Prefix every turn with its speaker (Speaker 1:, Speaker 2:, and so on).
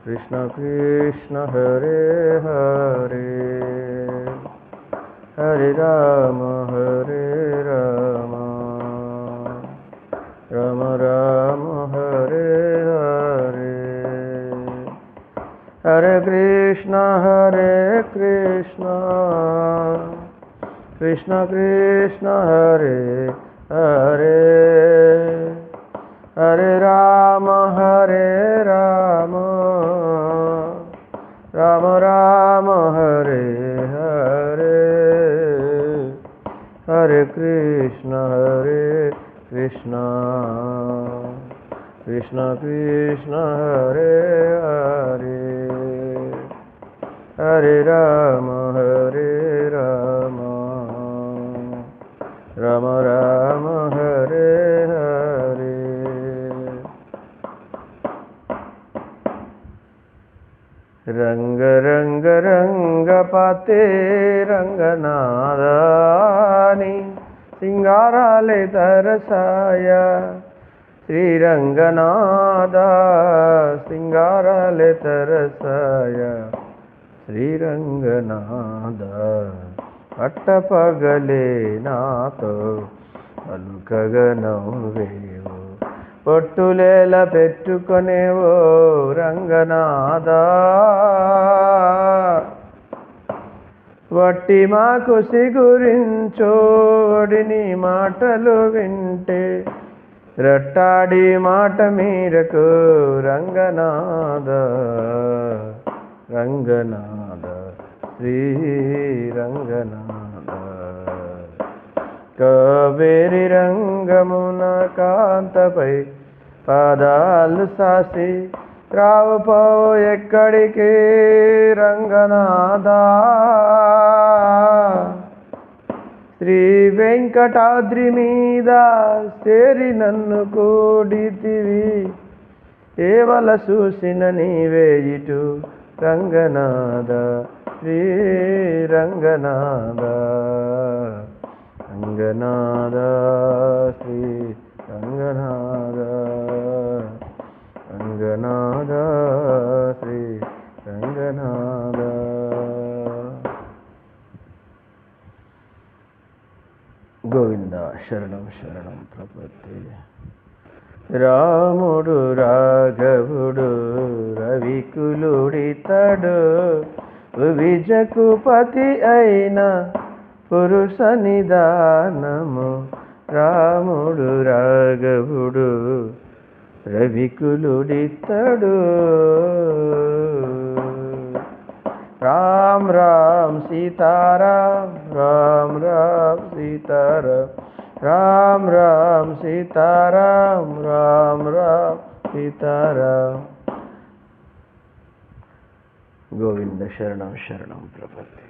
Speaker 1: कृष्ण कृष्ण हरे हरे हरे राम राम राम हरे हरे हरे कृष्ण कृष्ण कृष्ण हरे हरे हरे राम राम राम हरे हरे हरे कृष्ण कृष्ण कृष्ण हरे हरे हरे राम राम राम हरे हरे रंग रंग रंगपते रंगनादानी सिंगाराले तरसाया श्रीरंगनादा सिंगाराले तरसाया श्रीरंगनादा పట్టపగలే నాతో పలుకగనవేవో పొట్టులేల పెట్టుకొనేవో రంగనాదా వట్టి మాకు సిగురించోడిని మాటలు వింటే రట్టాడి మాట మీరకు రంగనాదా శ్రీరంగనాథ కావేరి రంగమున కాంతపై పాదాలు సాసి రావుపో ఎక్కడికి రంగనాథ శ్రీ వెంకటాద్రి మీద చేరి నన్ను కూడితివి ఏవల చూసిన నీవే ఇటు రంగనాథ శ్రీరంగనాథ రంగనాథ శ్రీరంగనాథ రంగనాథ శ్రీరంగనాథ గోవింద శరణం శరణం ప్రపత్తి రాముడు రాఘవుడు రవికులుడితడు విజకుపతి అయిన పురుష నిదానము రాముడు రాఘవుడు రవికులుడితడు రామ్ రామ్ సీతారాం రామ్ రామ్ సీతారాం రామ్ రామ్ సీతారాం రామ్ రామ్ సీతారాం గోవింద శరణం శరణం ప్రపత్తి